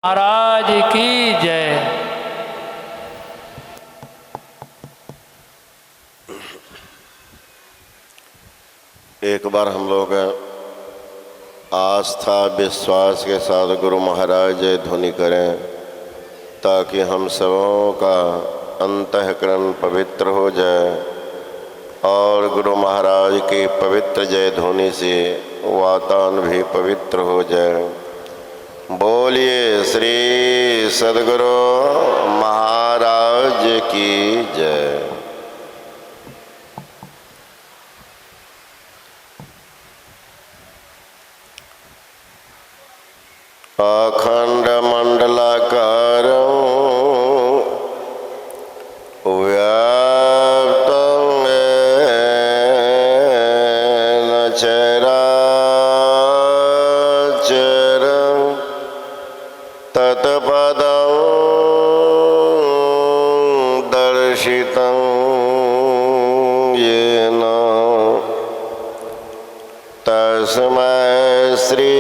महाराज की जय। एक बार हम लोग आस्था विश्वास के साथ गुरु महाराज जय ध्वनि करें ताकि हम सबों का अंतःकरण पवित्र हो जाए और गुरु महाराज की पवित्र जय ध्वनि से वातावरण भी पवित्र हो जाए। बोलिए श्री सद्गुरु महाराज की जय। अखंड मंडलाकारं व्याप्तं येन चराचरं तत्पदं दर्शितं येन तस्मै श्री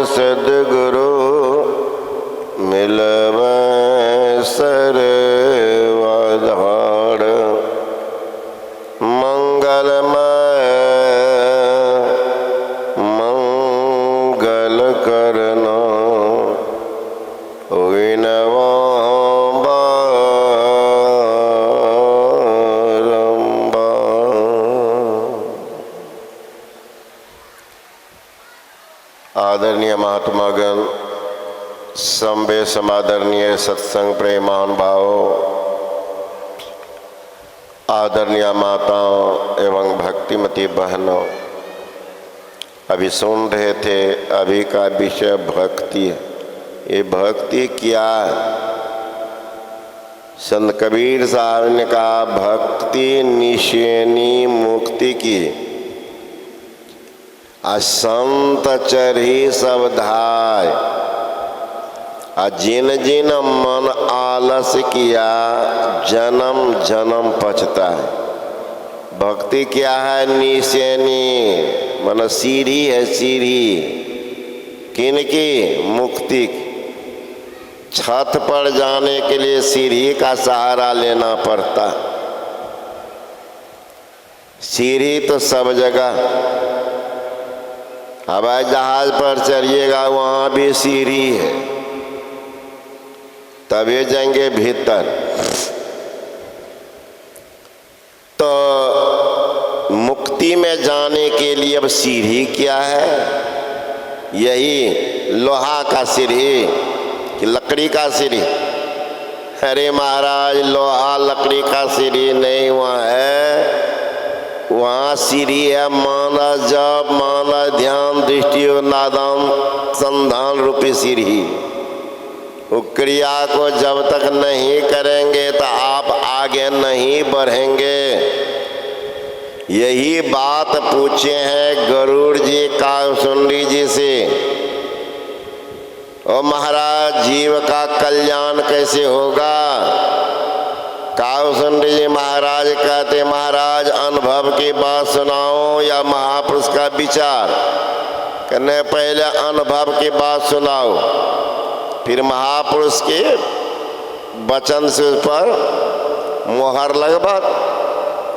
सद्गुरु मिलवै सर्वधार मंगलमय मंगल करना विनवा आदरणीय महात्मागण, संबे समादरणीय सत्संग प्रेमान भाव, आदरणीय माताओं एवं भक्तिमती बहनों, अभी सुन रहे थे अभी का विषय भक्ति है। ये भक्ति क्या है? संत कबीर साहब ने कहा भक्ति निशानी मुक्ति की, असंत चरही सब धाय, जिन जिन मन आलस किया जन्म जन्म पछता है। भक्ति क्या है? निशानी मन सीढ़ी है, सीढ़ी किनकी? मुक्ति की। छत पर जाने के लिए सीढ़ी का सहारा लेना पड़ता। सीढ़ी तो सब जगह, हवाई जहाज पर चढ़िएगा वहाँ भी सीढ़ी है, तभी जाएंगे भीतर। तो मुक्ति में जाने के लिए अब सीढ़ी क्या है? यही लोहा का सीढ़ी कि लकड़ी का सीढ़ी? अरे महाराज, लोहा लकड़ी का सीढ़ी नहीं वहाँ है, वहाँ सीढ़ी है माना जप, माना ध्यान, दृष्टि और नादान संधान रूपी सीढ़ी। वो क्रिया को जब तक नहीं करेंगे तो आप आगे नहीं बढ़ेंगे। यही बात पूछे हैं गरुड़ जी कामसुंडी जी से, ओ महाराज जीव का कल्याण कैसे होगा? कामसुंडी जी महाराज कहते महाराज अनुभव की बात सुनाओ या महापुरुष का विचार? कहने पहले अनुभव की बात सुनाओ, फिर महापुरुष के वचन से उस पर मोहर लगवा।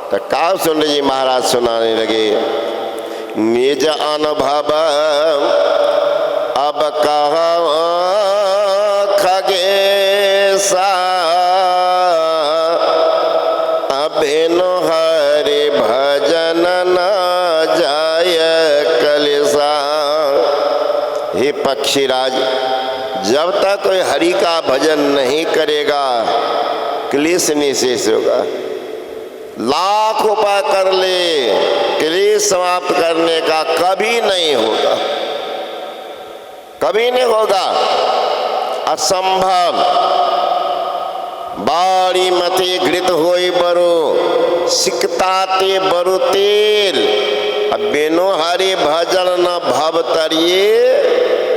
तो कामसुंडी जी महाराज सुनाने लगे निज अनुभव अब कहा खगेसा, बिनु हरि भजन न जाय कलिसा। हे पक्षीराज, जब तक कोई हरि का भजन नहीं करेगा क्लेश निशेष होगा। लाख उपाय कर ले, क्लेश समाप्त करने का कभी नहीं होगा, कभी नहीं होगा, असंभव। बाड़ी मती घृत होई बरो, सिकताते बरु तेल, अब बिनु हरि भजन न भव तरिए,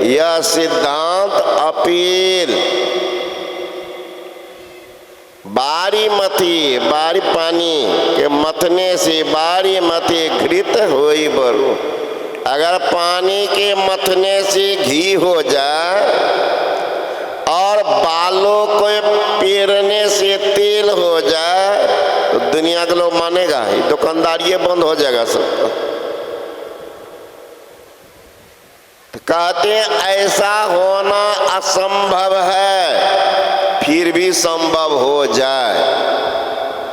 यह सिद्धांत अपील। बारी मती, बारी पानी के मथने से बारी मती घृत होई बरु। अगर पानी के मथने से घी हो जाए और बालों को पेरने से तेल हो जाए तो दुनिया के लोग मानेगा, ये दुकानदारी बंद हो जाएगा सबका। तो कहते हैं ऐसा होना असंभव है, फिर भी संभव हो जाए,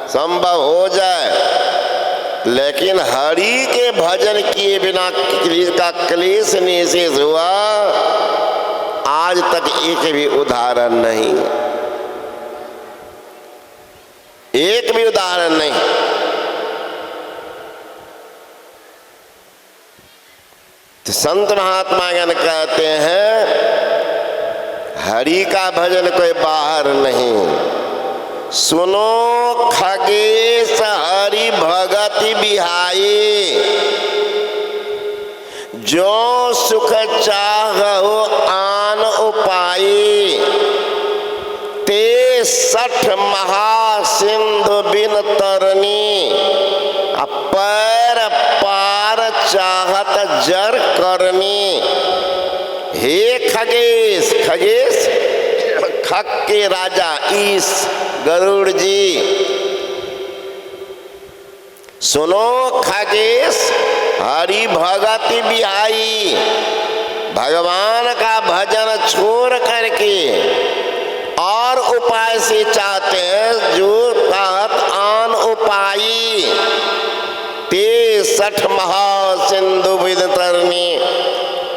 संभव हो जाए। लेकिन हरि के भजन किए बिना का क्लेश निषेध हुआ, आज तक एक भी उदाहरण नहीं, एक भी उदाहरण नहीं। तो संत महात्मा गण कहते हैं हरि का भजन कोई बाहर नहीं। सुनो खगेश हरि भगति बिहाई, जो सुख चाहो आन उपाई। ते 60 महासिंधु बिन तरनी, पैर पार चाहत जर करनी। हे खगेश, खगेश खग के राजा ईश गरुड़ जी, सुनो खगेश हरि भगति बिहाई, भगवान का भजन छोड़ करके और उपाय से चाहते हैं जो कहत आन उपाई। ते 60 महासिंधु बिन तरनी,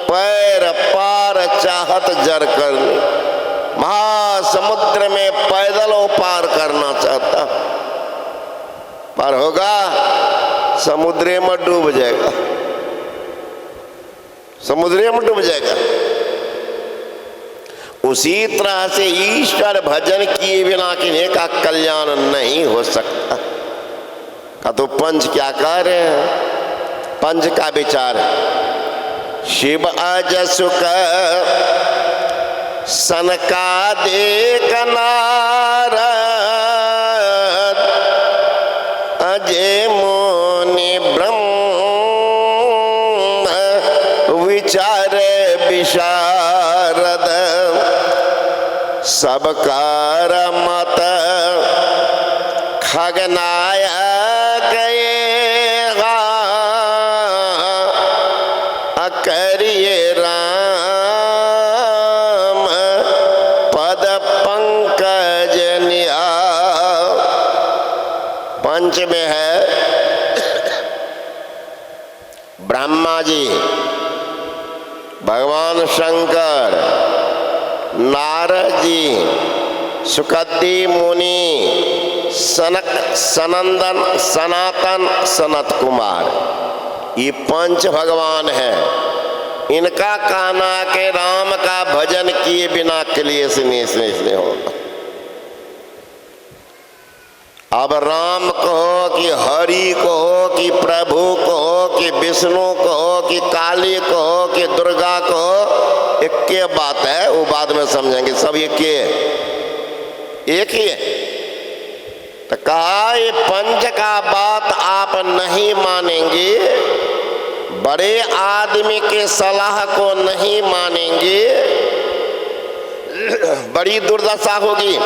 पैर पार चाहत जर करनी। महासमुद्र में पैदल पार करना चाहता, पर होगा समुद्र में डूब जाएगा, समुद्र में डूब जाएगा। उसी तरह से ईश्वर भजन किए बिना किन्हीं का कल्याण नहीं हो सकता। का तो पंच क्या कह रहे हैं, पंच का विचार है। शिव अज सुख सनकादिक नारद, अजय मुनि ब्रह्म विचार विशारद। सब कर मत खगनायक गएगा, करिए राम पद पंकज निया। पंच में है ब्रह्मा जी, भगवान शंकर, नारद जी, सुखदेव मुनि, सनक सनंदन सनातन सनत कुमार, ये पंच भगवान हैं। इनका कहना के राम का भजन किए बिना क्लेश नहीं होगा। अब राम कहो कि हरि कहो कि प्रभु कहो कि विष्णु कहो कि काली कहो कि दुर्गा कहो, एक के बात है, वो बाद में समझेंगे, सब एक ही है। तो कहा ये पंच का बात आप नहीं मानेंगे, बड़े आदमी के सलाह को नहीं मानेंगे, बड़ी दुर्दशा होगी।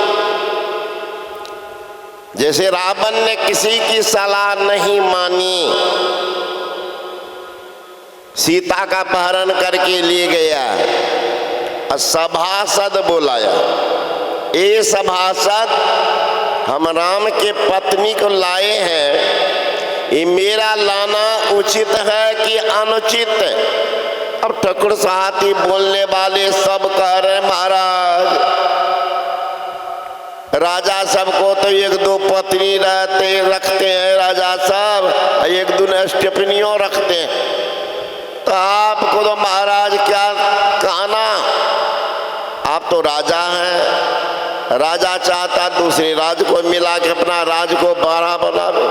जैसे रावण ने किसी की सलाह नहीं मानी, सीता का अपहरण करके ले गया और सभासद बुलाया, ए सभासद हम राम के पत्नी को लाए हैं, ये मेरा लाना उचित है कि अनुचित? अब ठाकुर साहती बोलने वाले सब कह रहे महाराज, राजा सबको तो 1-2 पत्नी रखते हैं राजा साहब, 1-2 स्टेपनियों रखते हैं, तो आपको तो महाराज क्या कहना, आप तो राजा हैं, राजा चाहता दूसरे राज को मिला के अपना राज को बड़ा बनावे,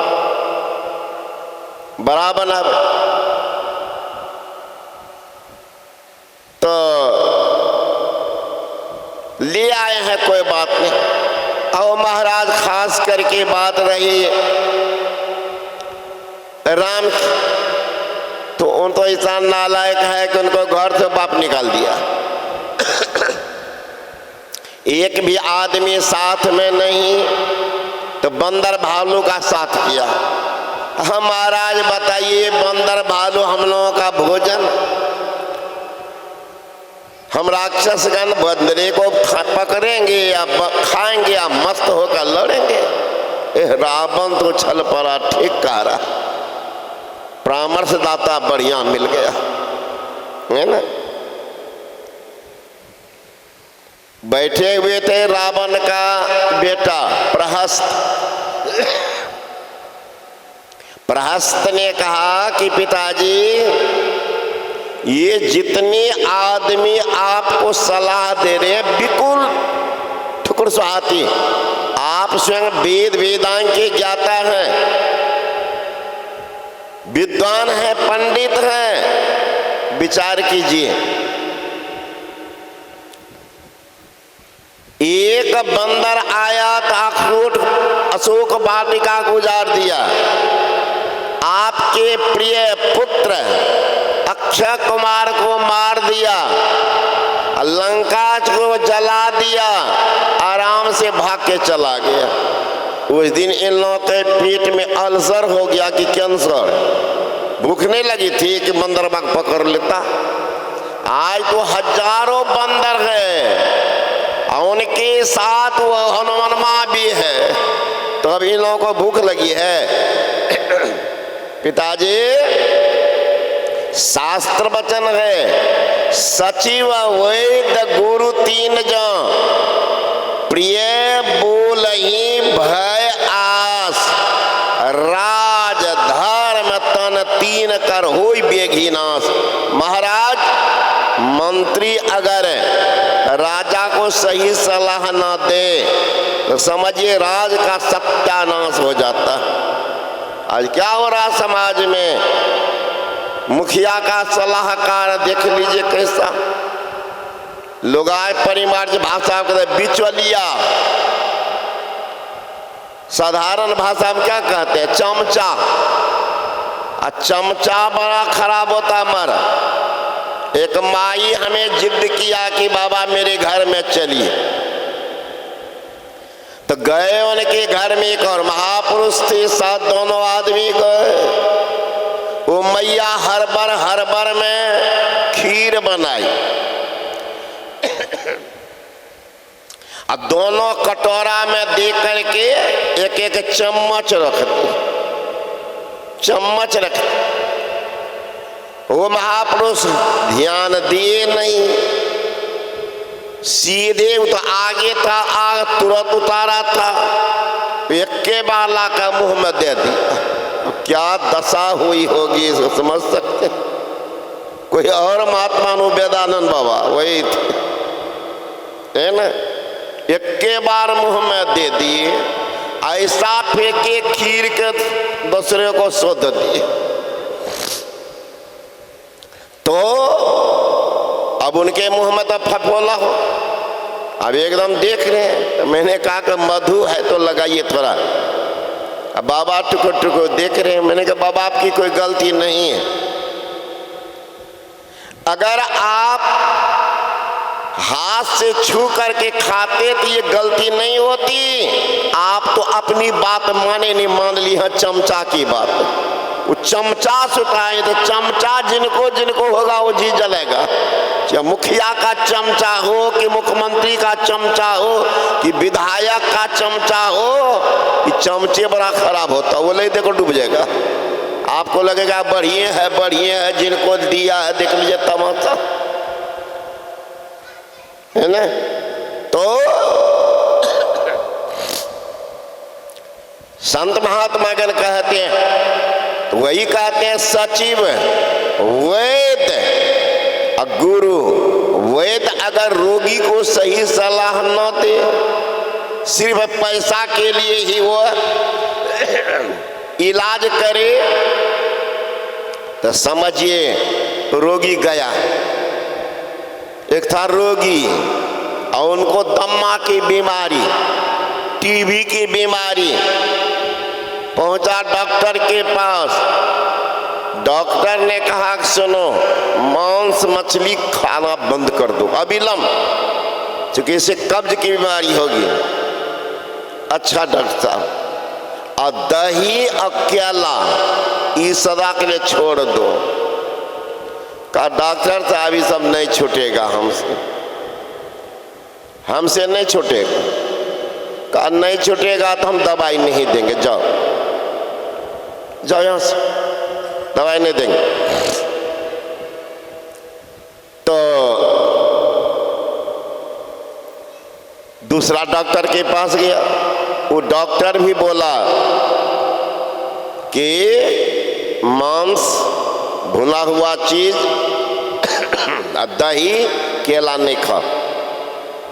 बड़ा बनावे। तो ले आए हैं, कोई बात नहीं, और महाराज खास करके बात रही राम की, तो उन तो ऐसा नालायक है कि उनको घर से बाप निकाल दिया। एक भी आदमी साथ में नहीं तो बंदर भालू का साथ किया। हम महाराज बताइए, बंदर भालू हम लोगों का भोजन, हम राक्षसगण बंदरे को पकड़ेंगे या खाएंगे या मस्त होकर लड़ेंगे? रावण तो छल पड़ा, ठीक कह रहा, परामर्शदाता बढ़िया मिल गया है ना। बैठे हुए थे रावण का बेटा प्रहस्त। प्रहस्त ने कहा कि पिताजी, ये जितने आदमी आपको सलाह दे रहे हैं बिल्कुल ठुकर सुहाती, आप स्वयं वेद वेदांग के ज्ञाता हैं, विद्वान हैं, पंडित हैं, विचार कीजिए। एक बंदर आया तो अखरोट अशोक वाटिका को उजाड़ दिया, आपके प्रिय पुत्र अक्षय कुमार को मार दिया, लंका को जला दिया, आराम से भाग के चला गया। उस दिन इन लोगों के पेट में अल्सर हो गया कि कैंसर, भूखने लगी थी कि बंदर बाग पकड़ लेता। आज तो हजारों बंदर है और उनके साथ वो हनुमानमा भी है, तो अब इन लोगों को भूख लगी है। पिताजी, शास्त्र वचन है, सचिव वैद गुरु तीन जन, प्रिय बोल ही भय आस, राज धर्म तन तीन कर होई बेगी नाश। महाराज, मंत्री अगर राजा को सही सलाह ना दे तो समझिए राज का सत्यानाश हो जाता। आज क्या हो रहा समाज में, मुखिया का सलाहकार देख लीजिए कैसा, लोग आए परिवार भाषा कहते बिचौलिया, साधारण भाषा में क्या कहते हैं, चमचा। चमचा बड़ा खराब होता मर। एक माई हमें जिद किया कि बाबा मेरे घर में चलिए, तो गए उनके घर में, एक और महापुरुष थे, साथ दोनों आदमी गए। वो मैया हर में खीर बनाई और दोनों कटोरा में दे करके एक एक चम्मच रख दी, चम्मच रख। वो महापुरुष ध्यान दिए नहीं, सीधे तो आगे था, आग तुरंत उतारा था, एक के बाला का मुंह में दे दिया। क्या दशा हुई होगी इसको समझ सकते। कोई और महात्मा वेदानंद बाबा वही थे, है ना, एक के बार मुंह में दे दिए, ऐसा फेंके खीर के दूसरे को शोध दिए। तो अब उनके मुंह में तो फफोला हो, अब एकदम देख रहे हैं। तो मैंने कहा कि मधु है तो लगाइए थोड़ा। अब बाबा टुकुर टुकुर देख रहे हैं। मैंने कहा बाबा आपकी कोई गलती नहीं है, अगर आप हाथ से छू करके खाते तो ये गलती नहीं होती। आप तो अपनी बात माने नहीं, मान ली है चमचा की बात। वो चमचा सुटाए तो चमचा जिनको जिनको होगा वो जी जलेगा। चाहे मुखिया का चमचा हो कि मुख्यमंत्री का चमचा हो कि विधायक का चमचा हो, कि चमचे बड़ा खराब होता, वो ले देखो डूब जाएगा। आपको लगेगा बढ़िया है, जिनको दिया है देख लीजिए तमाशा, है ना। तो संत महात्मा गण कहते हैं, वही कहते हैं सचिव वैद गुरु। वैद अगर रोगी को सही सलाह न दे, सिर्फ पैसा के लिए ही वो इलाज करे, तो समझिए रोगी गया। एक था रोगी और उनको दम्मा की बीमारी, टीबी की बीमारी, पहुंचा डॉक्टर के पास। डॉक्टर ने कहा कि सुनो, मांस मछली खाना बंद कर दो अविलंब, क्योंकि इसे कब्ज की बीमारी होगी। अच्छा डॉक्टर साहब, और दही और केला ये सदा के लिए छोड़ दो। कहा डॉक्टर साहब ये सब नहीं छूटेगा हमसे नहीं छूटेगा। कहा नहीं छूटेगा तो हम दवाई नहीं देंगे, जाओ जाओ यहां से, दवाई नहीं देंगे। तो दूसरा डॉक्टर के पास गया। वो डॉक्टर भी बोला कि मांस, भुना हुआ चीज, दही, केला नहीं खा।